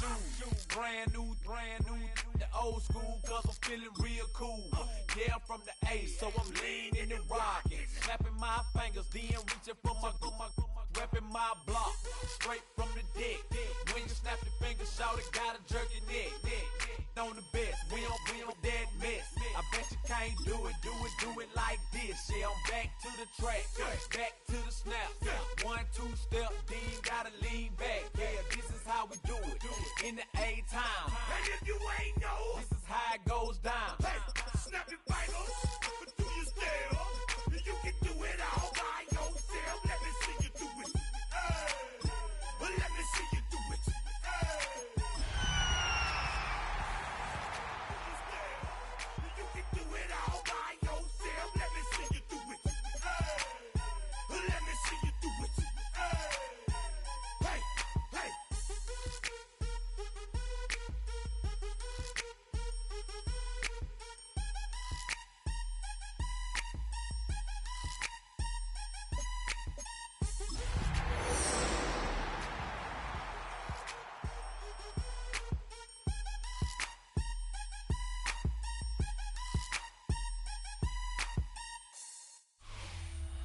shoes. Brand new, the old school, cause I'm feeling real cool. Yeah, I'm from the A, so I'm leaning and rocking. Snapping my fingers, then reaching for my repping my block. Straight from the deck. When you snap your fingers, shout it, gotta jerk your neck. On the best, we don't that mess. I bet you can't do it like this. Yeah, I'm back to the track, back to the snap. 1, 2 step, then gotta lean back. Yeah, this is how we do it in the A-time. And if you ain't know, this is how it goes down. Hey, snap your fingers, but do you still? You can do it all by yourself. Let me see you do it. Hey, well, let me see you do it. Hey. You can do it all by yourself. Let me see you do it. Hey, let me see you do it. Hey, hey.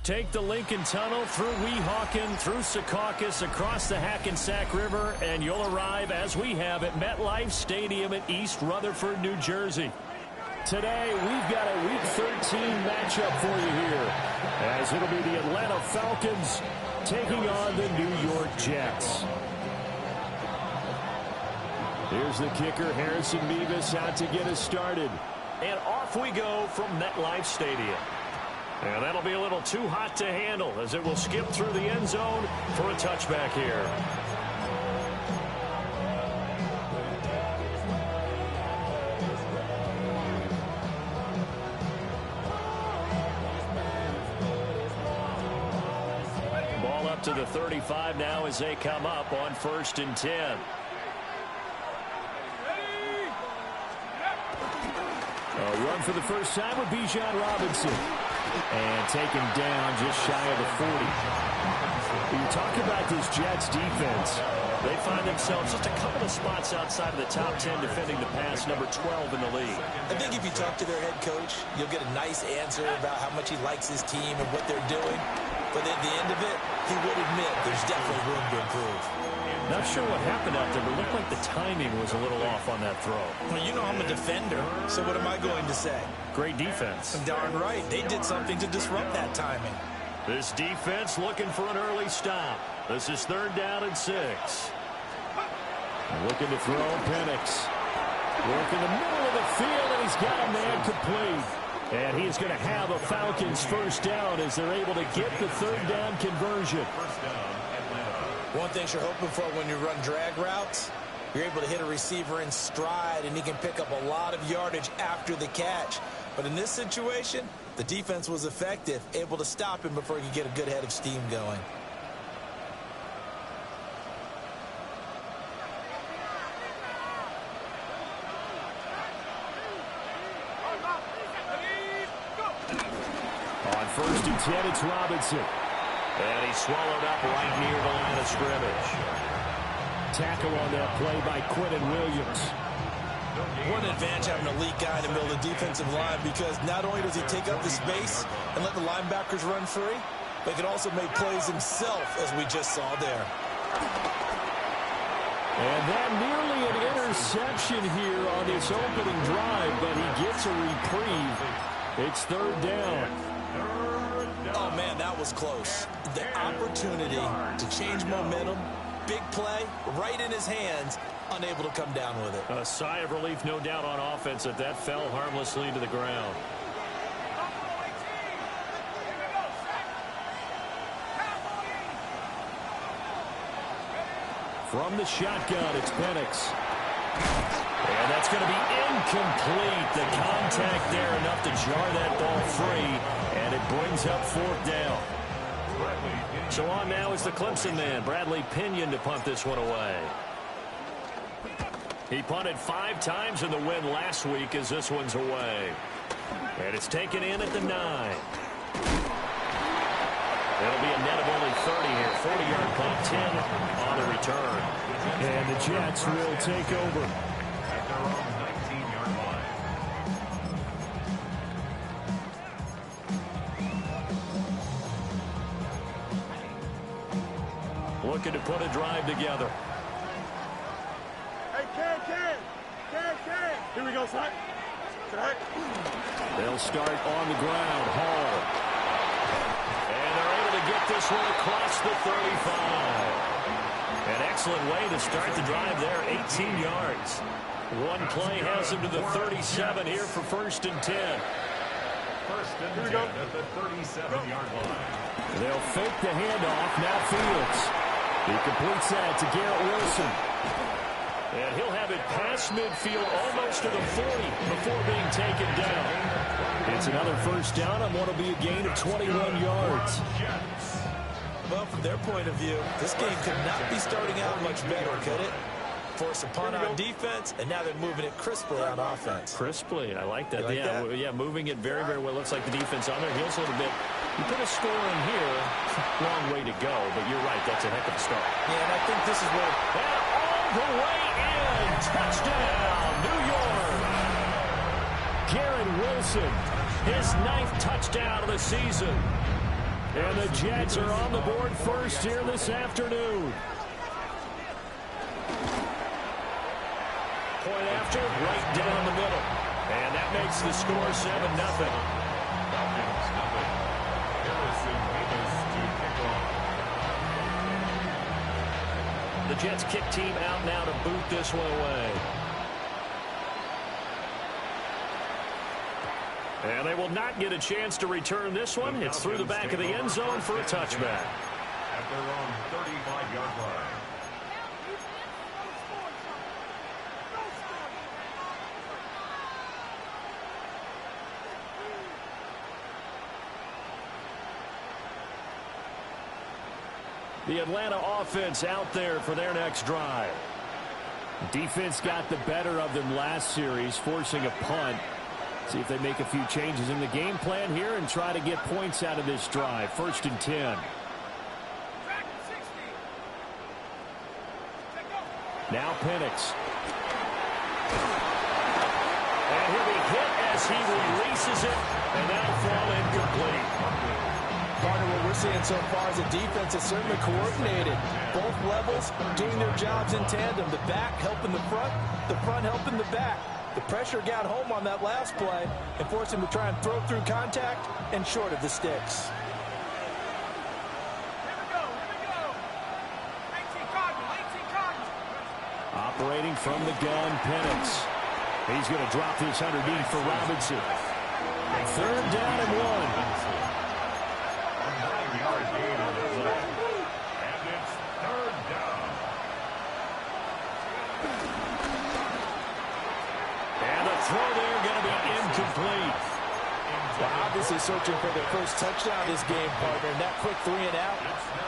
Take the Lincoln Tunnel through Weehawken, through Secaucus, across the Hackensack River, and you'll arrive, as we have, at MetLife Stadium in East Rutherford, New Jersey. Today, we've got a Week 13 matchup for you here, as it'll be the Atlanta Falcons taking on the New York Jets. Here's the kicker, Harrison Mevis, out to get us started. And off we go from MetLife Stadium. And that'll be a little too hot to handle as it will skip through the end zone for a touchback here. Ball up to the 35 now as they come up on 1st and 10. A run for the first time with Bijan Robinson. And taken down just shy of the 40. When you talk about this Jets defense, they find themselves just a couple of spots outside of the top 10 defending the pass, number 12 in the league. I think if you talk to their head coach, you'll get a nice answer about how much he likes his team and what they're doing. But at the end of it, he would admit there's definitely room to improve. Not sure what happened out there, but it looked like the timing was a little off on that throw. Well, you know I'm a defender, so what am I going to say? Great defense. Darn right. They did something to disrupt that timing. This defense looking for an early stop. This is 3rd down and 6. Looking to throw, Penix. Work in the middle of the field, and he's got a man complete. And he's going to have a Falcons 1st down as they're able to get the 3rd down conversion. One thing you're hoping for when you run drag routes, you're able to hit a receiver in stride, and he can pick up a lot of yardage after the catch. But in this situation, the defense was effective, able to stop him before he could get a good head of steam going. On 1st and 10, it's Robinson. And he's swallowed up right near the line of scrimmage. Tackle on that play by Quentin Williams. What an advantage having an elite guy in the middle of the defensive line, because not only does he take up the space and let the linebackers run free, but he can also make plays himself, as we just saw there. And that nearly an interception here on this opening drive, but he gets a reprieve. It's 3rd down. Oh, man, that was close. The opportunity to change momentum, big play, right in his hands, unable to come down with it. A sigh of relief, no doubt, on offense that fell harmlessly to the ground. From the shotgun, it's Penix. And that's going to be incomplete. The contact there enough to jar that ball free, and it brings up 4th down. So on now is the Clemson man, Bradley Pinion, to punt this one away. He punted 5 times in the win last week as this one's away. And it's taken in at the 9. It'll be a net of only 30 here. 40-yard punt, 10 on the return. And the Jets will take over. At their own 19-yard line. Looking to put a drive together. Hey, Ken. Here we go, son. They'll start on the ground. Hall. And they're able to get this one across the 35. An excellent way to start the drive there, 18 yards. One play has him to the 37 here for 1st and 10. 1st and 10 at the 37-yard line. They'll fake the handoff. Now Fields. He completes that to Garrett Wilson. And he'll have it past midfield almost to the 40 before being taken down. It's another 1st down on what will be a gain of 21 yards. Well, from their point of view, this game could not be starting out much better, could it? Force a punt on defense, and now they're moving it crisply on offense. Crisply, I like that. Like that? Yeah, moving it very, very well. Looks like the defense on their heels a little bit. You put a score in here, long way to go, but you're right, that's a heck of a start. Yeah, and I think this is where... And all the way in, touchdown, New York. Garrett Wilson, his 9th touchdown of the season. And the Jets are on the board first here this afternoon. Point after, right down the middle. And that makes the score 7-0. Falcons nothing. Harrison Davis to kick off. The Jets kick team out now to boot this one away. And they will not get a chance to return this one. It's through the back of the end zone for a touchback. At their own 35-yard line. The Atlanta offense out there for their next drive. Defense got the better of them last series, forcing a punt. See if they make a few changes in the game plan here and try to get points out of this drive. 1st and 10. Now Penix. And he'll be hit as he releases it, and that'll fall incomplete. Partner, what we're seeing so far is a defense that's certainly coordinated. Both levels doing their jobs in tandem. The back helping the front helping the back. The pressure got home on that last play and forced him to try and throw through contact and short of the sticks. Operating from the gun, Penix. He's going to drop this underneath for Robinson. 3rd down and 1. A 9-yard gain on the play. And it's 3rd down. And the throw there going to be incomplete. Well, obviously searching for their first touchdown this game, partner. And that quick 3 and out,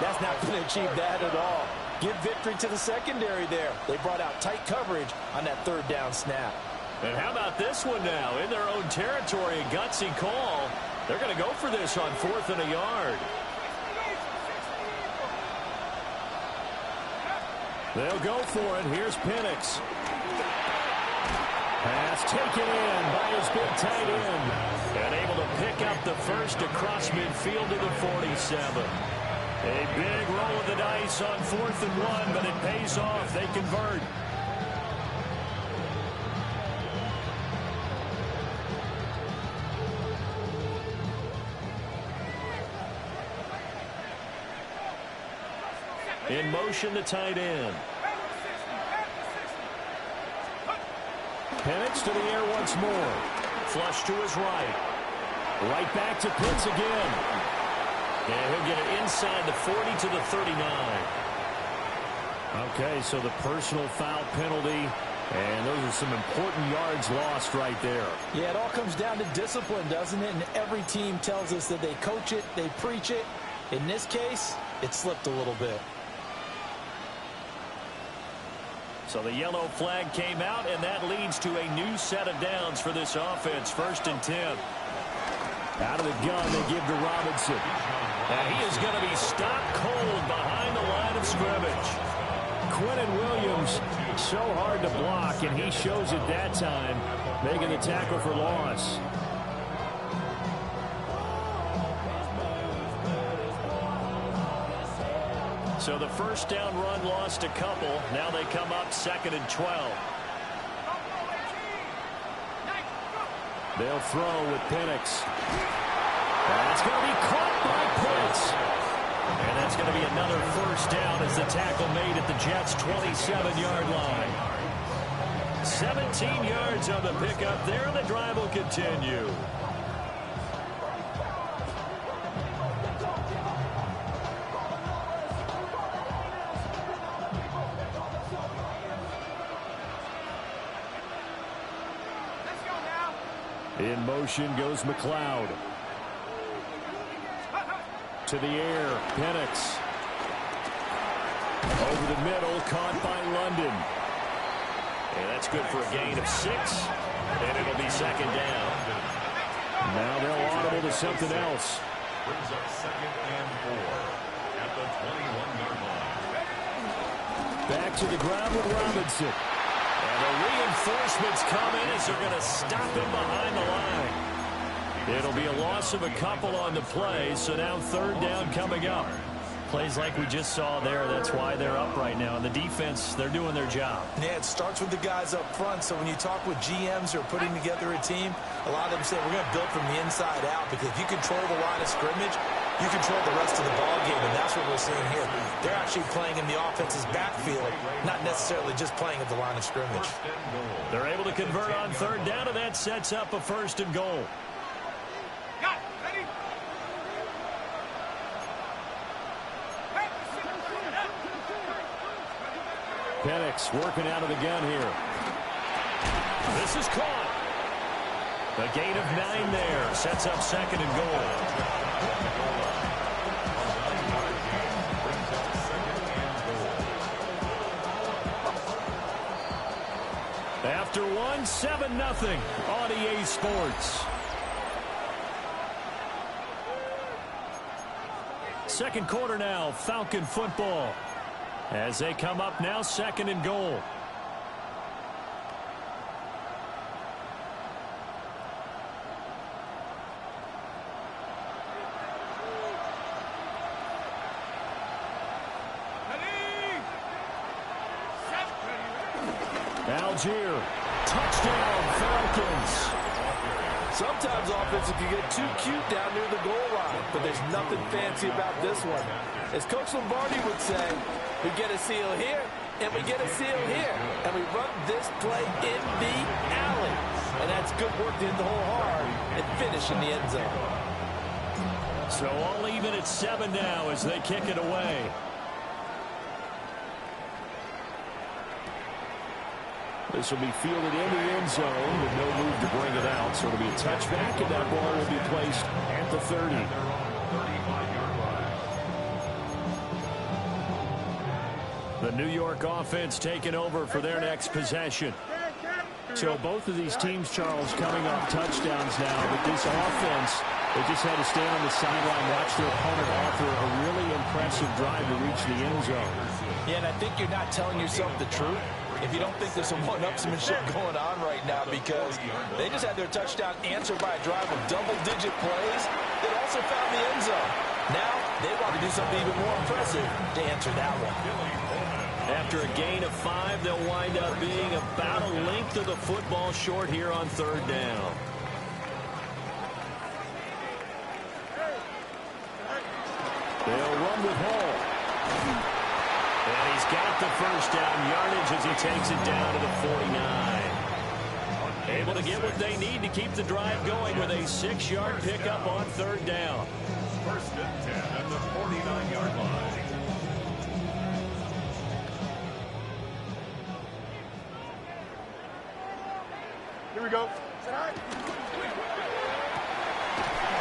that's not going to achieve that at all. Give victory to the secondary there. They brought out tight coverage on that 3rd down snap. And how about this one now? In their own territory, a gutsy call. They're going to go for this on 4th and a yard. They'll go for it. Here's Penix. Pass taken in by his big tight end. And able to pick up the first across midfield to the 47. A big roll of the dice on 4th and 1, but it pays off. They convert. In motion, the tight end. Penix to the air once more. Flush to his right. Right back to Pitts again. And he'll get it inside the 40 to the 39. Okay, so the personal foul penalty. And those are some important yards lost right there. Yeah, it all comes down to discipline, doesn't it? And every team tells us that they coach it, they preach it. In this case, it slipped a little bit. So the yellow flag came out, and that leads to a new set of downs for this offense. 1st and 10. Out of the gun, they give to Robinson. And he is going to be stopped cold behind the line of scrimmage. Quentin Williams, so hard to block, and he shows it that time, making the tackle for loss. So the first down run lost a couple. Now they come up 2nd and 12. They'll throw with Penix. That's going to be caught by Pitts. And that's going to be another first down as the tackle made at the Jets' 27-yard line. 17 yards on the pickup there, and the drive will continue. In motion goes McLeod. To the air, Penix. Over the middle, caught by London. And that's good for a gain of 6. And it'll be 2nd down. Now they'll audible to something else. Brings up 2nd and 4 at the 21-yard line. Back to the ground with Robinson. And the reinforcements come in as they're going to stop him behind the line. It'll be a loss of a couple on the play, so now 3rd down coming up. Plays like we just saw there, that's why they're up right now. And the defense, they're doing their job. Yeah, it starts with the guys up front, so when you talk with GMs who are putting together a team, a lot of them say we're going to build from the inside out, because if you control the line of scrimmage, you control the rest of the ball game, and that's what we're seeing here. They're actually playing in the offense's backfield, not necessarily just playing at the line of scrimmage. They're able to convert on 3rd down, and that sets up a 1st and goal. Penix working out of the gun here. This is caught. A gain of 9 there. Sets up 2nd and goal. After 1, 7-0 on EA Sports. Second quarter now, Falcon football. As they come up now, 2nd and goal. Algier, touchdown Falcons. Sometimes offense can get too cute down near the goal line, but there's nothing fancy about this one. As Coach Lombardi would say, we get a seal here, and we get a seal here, and we run this play in the alley. And that's good work to hit the hole hard and finish in the end zone. So all even at 7 now as they kick it away. This will be fielded in the end zone with no move to bring it out. So it'll be a touchback, and that ball will be placed at the 30. The New York offense taking over for their next possession. So both of these teams, Charles, coming off touchdowns now. But this offense, they just had to stand on the sideline, watch their opponent offer a really impressive drive to reach the end zone. Yeah, and I think you're not telling yourself the truth if you don't think there's some one-upsmanship going on right now, because they just had their touchdown answered by a drive of double-digit plays that also found the end zone. Now they want to do something even more impressive to answer that one. After a gain of 5, they'll wind up being about a length of the football short here on 3rd down. They'll run with Hall. And he's got the first down yardage as he takes it down to the 49. Able to get what they need to keep the drive going with a 6-yard pickup on 3rd down. 1st and 10 at the 49-yard line. Here we go.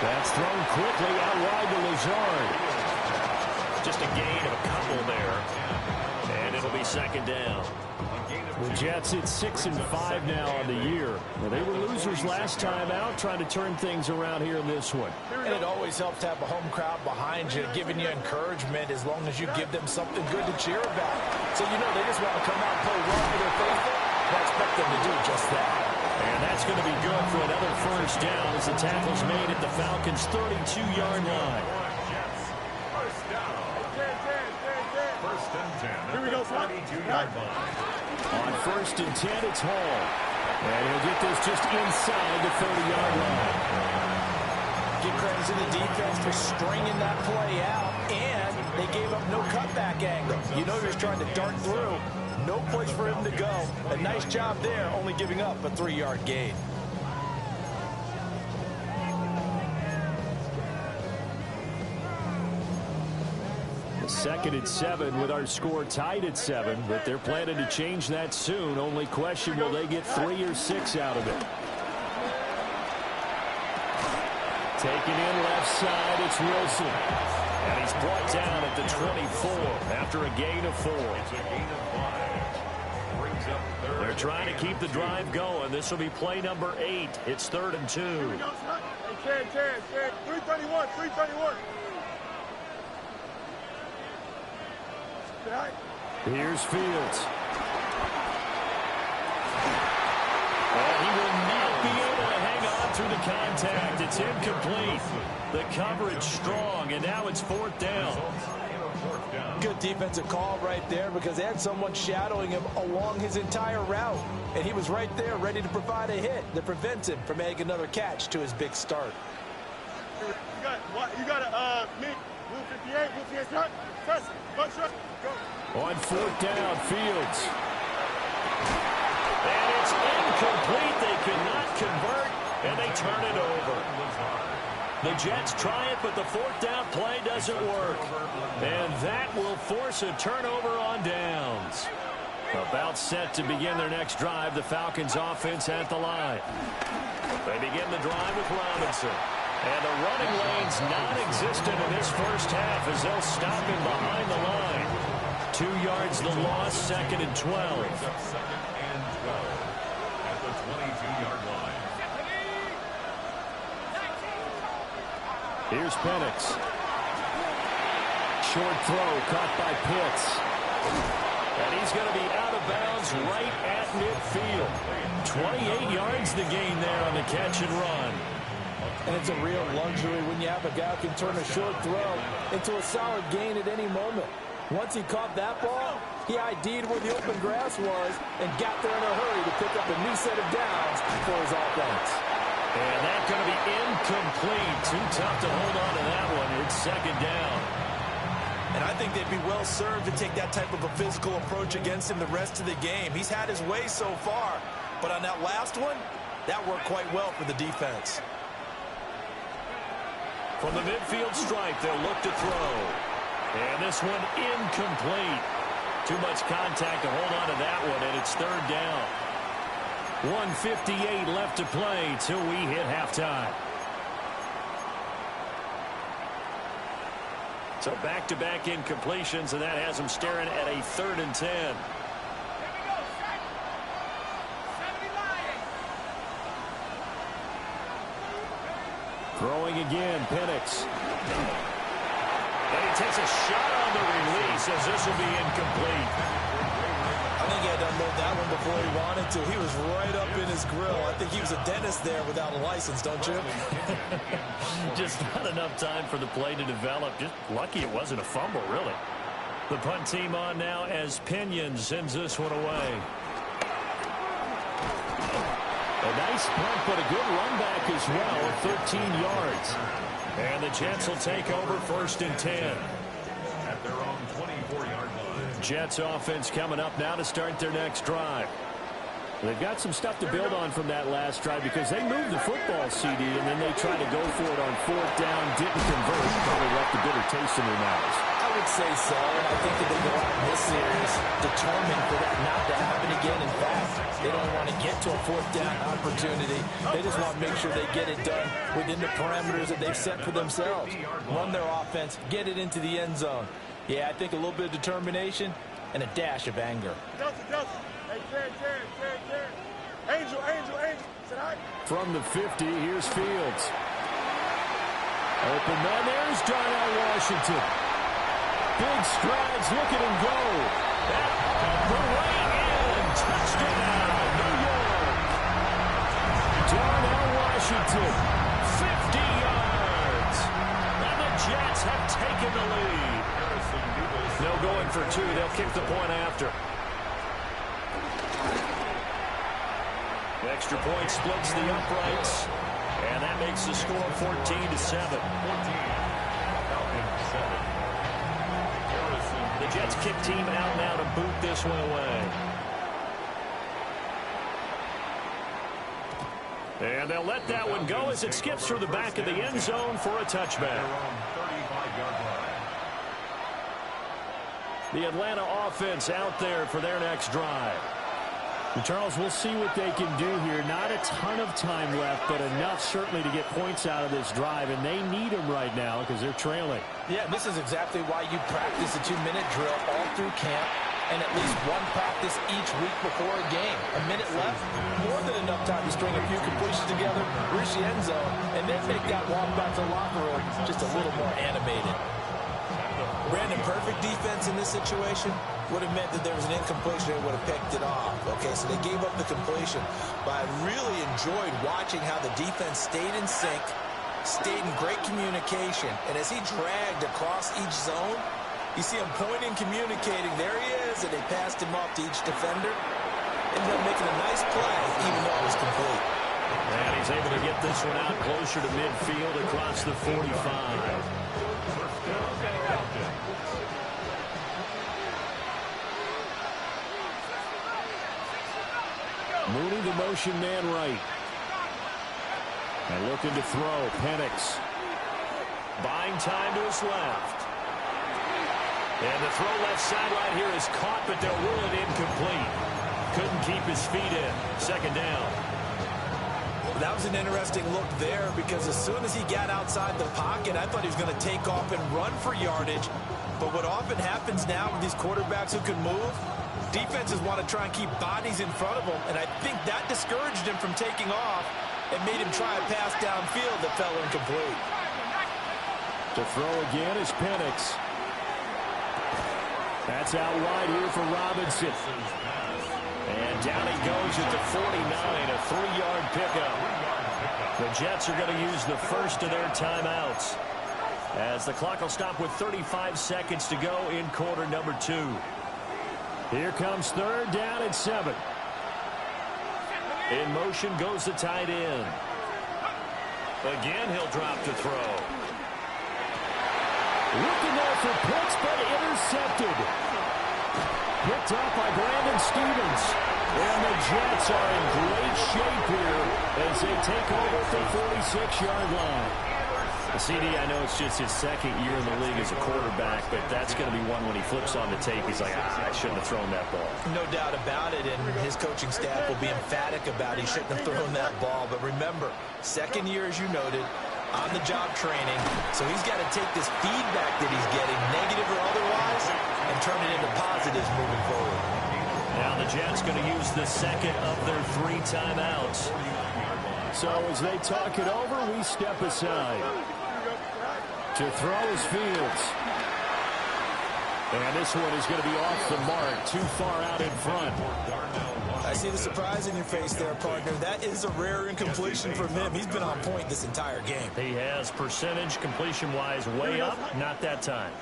That's thrown quickly out wide to Lazard. Just a gain of a couple there. And it'll be 2nd down. A gain of The Jets at 6-5 now on the year. Well, they were losers last time out, trying to turn things around here in this one. And it always helps to have a home crowd behind you, giving you encouragement as long as you give them something good to cheer about. So you know they just want to come out and play well for their faithful. I expect them to do just that. And that's going to be good for another first down as the tackle's made at the Falcons' 32-yard line. First and 10. Here we go, son. 32-yard line. On first and 10, it's Hall. And he'll get this just inside the 30-yard line. Give credit to the defense for stringing that play out, and they gave up no cutback angle. You know you're trying to dart through. No place for him to go. A nice job there, only giving up a 3-yard gain. Second and 7 with our score tied at 7, but they're planning to change that soon. Only question, will they get 3 or 6 out of it? Taken in left side, it's Wilson. And he's brought down at the 24 after a gain of 4. They're trying to keep the drive going. This will be play number 8. It's 3rd and 2. 331, 331. Here's Fields. And he will not be able to hang on through the contact. It's incomplete. The coverage strong, and now it's 4th down. Good defensive call right there because they had someone shadowing him along his entire route. And he was right there ready to provide a hit that prevents him from adding another catch to his big start. You got a me. Blue 58, blue 58, shot. Press, one shot, go. On 4th down, Fields. And it's incomplete. They cannot convert, and they turn it over. The Jets try it, but the 4th down play doesn't work. And that will force a turnover on downs. About set to begin their next drive, the Falcons offense at the line. They begin the drive with Robinson. And the running lane's non-existent in this first half as they'll stop him behind the line. 2 yards the loss, 2nd and 12. Second and 12 at the 22-yard line. Here's Penix. Short throw caught by Pitts. And he's going to be out of bounds right at midfield. 28 yards the gain there on the catch and run. And it's a real luxury when you have a guy who can turn a short throw into a solid gain at any moment. Once he caught that ball, he ID'd where the open grass was and got there in a hurry to pick up a new set of downs for his offense. And that's going to be incomplete. Too tough to hold on to that one. It's 2nd down. And I think they'd be well served to take that type of a physical approach against him the rest of the game. He's had his way so far, but on that last one, that worked quite well for the defense. From the midfield stripe, they'll look to throw. And this one incomplete. Too much contact to hold on to that one, and it's 3rd down. 1:58 left to play till we hit halftime. So back-to-back incompletions, and that has them staring at a 3rd and 10. Throwing again, Penix. And he takes a shot on the release as this will be incomplete. I think he had to unload that one before he wanted to. He was right up in his grill. I think he was a dentist there without a license, don't you? Just not enough time for the play to develop. Just lucky it wasn't a fumble, really. The punt team on now as Pinion sends this one away. A nice punt, but a good run back as well at 13 yards. And the Jets will take over 1st and 10. At their own 24-yard line. Jets offense coming up now to start their next drive. They've got some stuff to build on from that last drive because they moved the football, CD, and then they tried to go for it on 4th down, didn't convert, probably left a bitter taste in their mouths. I would say so, and I think that they go out in this series determined for that not to happen again. In fact, they don't want to get to a 4th down opportunity. They just want to make sure they get it done within the parameters that they've set for themselves. Run their offense, get it into the end zone. Yeah, I think a little bit of determination and a dash of anger. Hey, From the 50, here's Fields. Open man, there's Darnell Washington. Big strides, look at him go. The way in, touchdown, New York. Darnell Washington, 50 yards. And the Jets have taken the lead. They'll go in for two. They'll kick the point after. Extra point splits the uprights. And that makes the score 14-7. The Jets kick team out now to boot this one away. And they'll let that one go as it skips through the back of the end zone for a touchback. The Atlanta offense out there for their next drive. And Charles, we'll see what they can do here. Not a ton of time left, but enough certainly to get points out of this drive, and they need them right now because they're trailing. Yeah, this is exactly why you practice a 2-minute drill all through camp and at least one practice each week before a game. A minute left, more than enough time to string a few completions together, reach the end zone, and then make that walk back to the locker room just a little more animated. Brandon, perfect defense in this situation would have meant that there was an incompletion. They would have picked it off. Okay, so they gave up the completion. But I really enjoyed watching how the defense stayed in sync, stayed in great communication. And as he dragged across each zone, you see him pointing, communicating. There he is, and they passed him off to each defender. Ended up making a nice play, even though it was complete. And he's able to get this one out closer to midfield across the 45. Mooney, the motion man right. And looking to throw. Penix. Buying time to his left. And the throw left sideline here is caught, but they'll rule it incomplete. Couldn't keep his feet in. Second down. That was an interesting look there because as soon as he got outside the pocket, I thought he was going to take off and run for yardage. But what often happens now with these quarterbacks who can move, defenses want to try and keep bodies in front of them, and I think that discouraged him from taking off and made him try a pass downfield that fell incomplete. To throw again is Penix. That's out wide here for Robinson. And down he goes at the 49, a 3-yard pickup. The Jets are going to use the first of their timeouts as the clock will stop with 35 seconds to go in quarter number 2. Here comes third down and 7. In motion goes the tight end. Again, he'll drop to throw. Looking there for Pitts, but intercepted. Picked up by Brandon Stevens. And the Jets are in great shape here as they take over at the 46-yard line. CD, I know it's just his second year in the league as a quarterback, but that's going to be one when he flips on the tape. He's like, I shouldn't have thrown that ball. No doubt about it, and his coaching staff will be emphatic about he shouldn't have thrown that ball. But remember, second year, as you noted, on-the-job training, so he's got to take this feedback that he's getting, negative or otherwise, and turn it into positives moving forward. Now the Jets going to use the second of their 3 timeouts. So as they talk it over, we step aside. To throw is Fields. And this one is going to be off the mark, too far out in front. I see the surprise in your face there, partner. That is a rare incompletion from him. He's been on point this entire game. He has percentage completion-wise way up, not that time.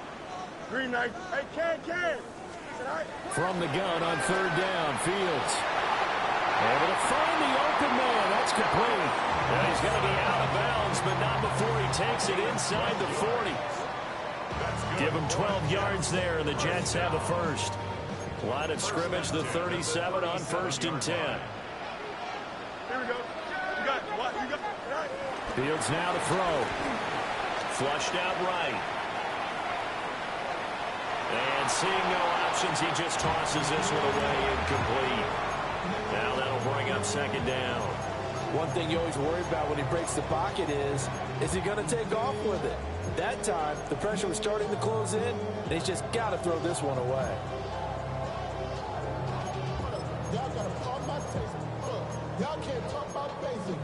Green knife. Hey, Ken. From the gun on third down, Fields. Able to find the open man. That's complete. And he's going to be out of bounds, but not before he takes it inside the 40. Give him 12 yards there, and the Jets have a first. Line of scrimmage, the 37 on 1st and 10. Here we go. You got what? You got right. Fields now to throw. Flushed out right. And seeing no options, he just tosses this one away incomplete. Now that'll bring up second down. One thing you always worry about when he breaks the pocket is he going to take off with it? That time, the pressure was starting to close in, and he's just got to throw this one away. Y'all can't talk about basic.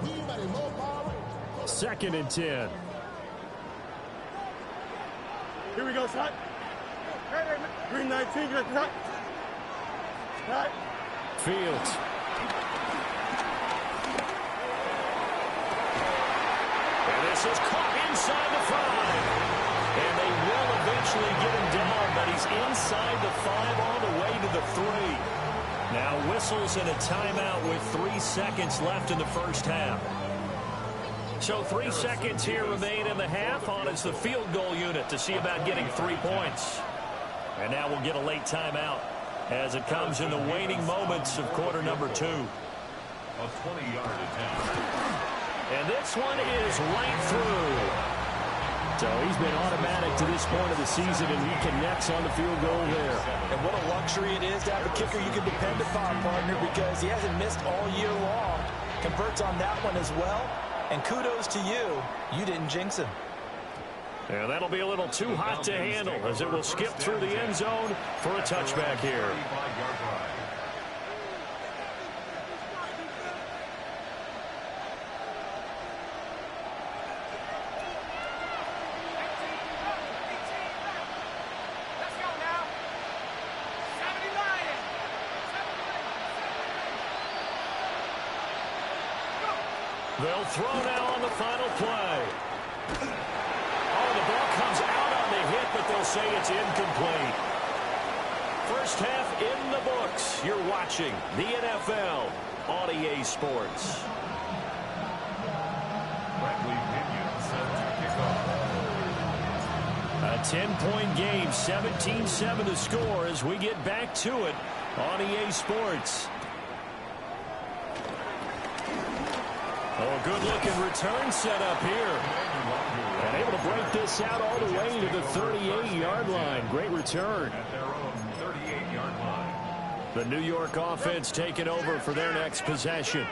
We got a low power. 2nd and 10. Here we go, shot. Green 19, get shot. Shot. Fields. And this is caught inside the 5. And they will eventually get him down, but he's inside the 5 all the way to the 3. Now whistles and a timeout with 3 seconds left in the first half. So 3 seconds here remain in the half. On is the field goal unit to see about getting 3 points. And now we'll get a late timeout as it comes in the waning moments of quarter number 2. A 20-yard attempt. And this one is right through. So he's been automatic to this point of the season, and he connects on the field goal there. And what a luxury it is to have a kicker you can depend upon, partner, because he hasn't missed all year long. Converts on that one as well. And kudos to you. You didn't jinx him. And that'll be a little too hot to handle as it will skip through the end zone for a touchback here. They'll throw now on the final play. Oh, the ball comes out on the hit, but they'll say it's incomplete. First half in the books. You're watching the NFL on EA Sports. A 10-point game, 17-7 to score as we get back to it on EA Sports. Oh, good-looking return set up here. And able to break this out all the way to the 38-yard line. Great return. At their own 38-yard line. The New York offense taking over for their next possession.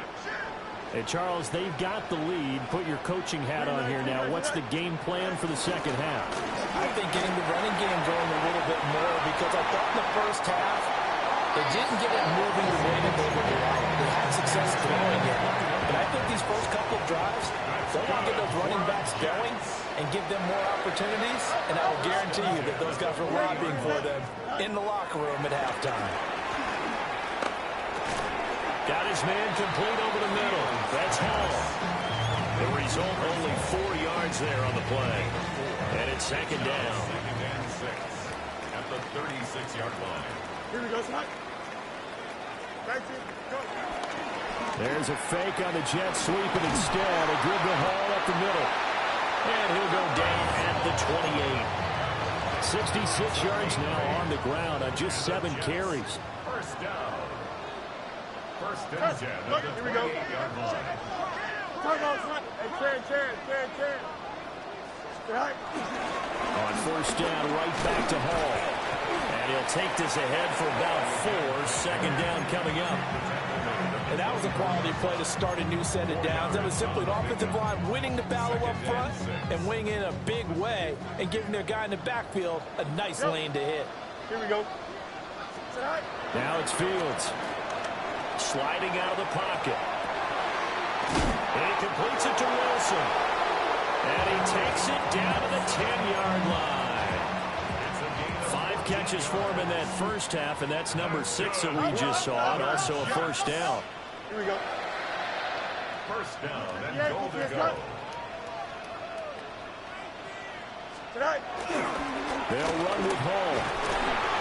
Hey, Charles, they've got the lead. Put your coaching hat on here now. What's the game plan for the second half? I think getting the running game going a little bit more, because I thought in the first half they didn't get it moving the way that they would like. They had success throwing it. But I think these first couple of drives, they want to get those running backs going and give them more opportunities, and I will guarantee you that those guys were lobbying for them in the locker room at halftime. Got his man complete over the middle. That's Hall. The result, only 4 yards there on the play. And it's second down. Second and 6 at the 36-yard line. Here we go, shot. 19, go. There's a fake on the jet sweep, and instead a good to Hall up the middle. And he'll go down at the 28. 66 yards now on the ground on just 7 carries. First down. First and 10 at the 28-yard line. Turn on, shot. Hey, Chad. Right. On first down, right back to Hall. And he'll take this ahead for about 4. Second down coming up. And that was a quality play to start a new set of downs. That was simply an offensive line winning the battle up front and winning in a big way and giving their guy in the backfield a nice lane to hit. Here we go. Now it's Fields. Sliding out of the pocket. And he completes it to Wilson. And he takes it down to the 10-yard line. 5 catches for him in that first half, and that's number 6 that we just saw, and also a first down. Here we go. First down and goal to go. They'll run with Hall.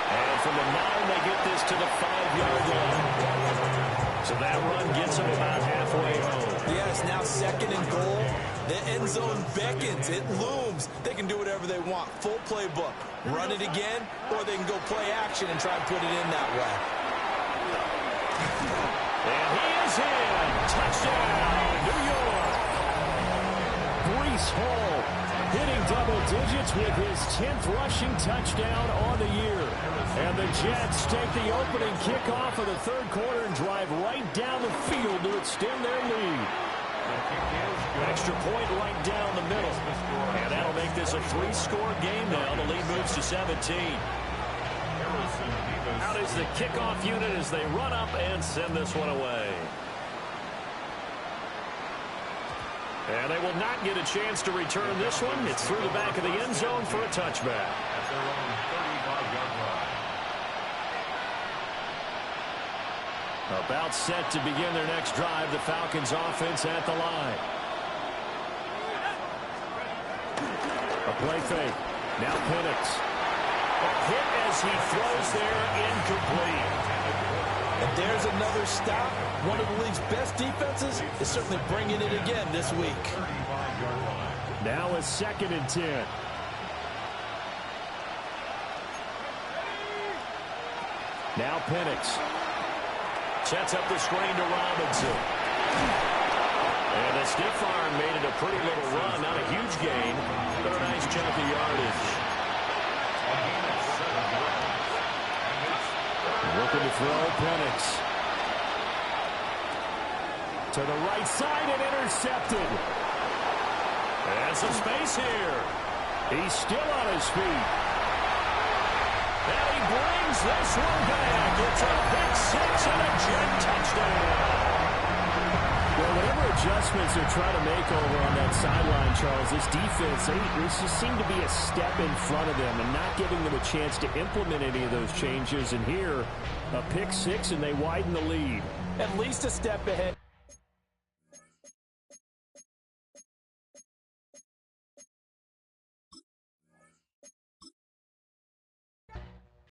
And from the 9, they get this to the 5-yard line. So that run gets them about halfway home. Yes, now second and goal. The end zone beckons. It looms. They can do whatever they want. Full playbook. Run it again, or they can go play action and try and put it in that way. And he is in. Touchdown, New York. Breece Hall hitting double digits with his 10th rushing touchdown on the year. And the Jets take the opening kickoff of the third quarter and drive right down the field to extend their lead. Extra point right down the middle. And that'll make this a 3-score game now. The lead moves to 17. Out is the kickoff unit as they run up and send this one away. And they will not get a chance to return this one. It's through the back of the end zone for a touchback. At their own 35-yard line. About set to begin their next drive. The Falcons offense at the line. A play fake. Now Penix. A hit as he throws there, incomplete. And there's another stop. One of the league's best defenses is certainly bringing it again this week. Now a 2nd and 10. Now Penix. Sets up the screen to Robinson. And a stiff arm made it a pretty little run. Not a huge gain, but a nice chunk of yardage. Looking to throw, Penix. To the right side and intercepted. And some space here. He's still on his feet. And he brings this one back. It's a pick six and a jet touchdown. Well, whatever adjustments they're trying to make over on that sideline, Charles, this defense, they just seem to be a step in front of them and not giving them a chance to implement any of those changes. And here, a pick six, and they widen the lead. At least a step ahead.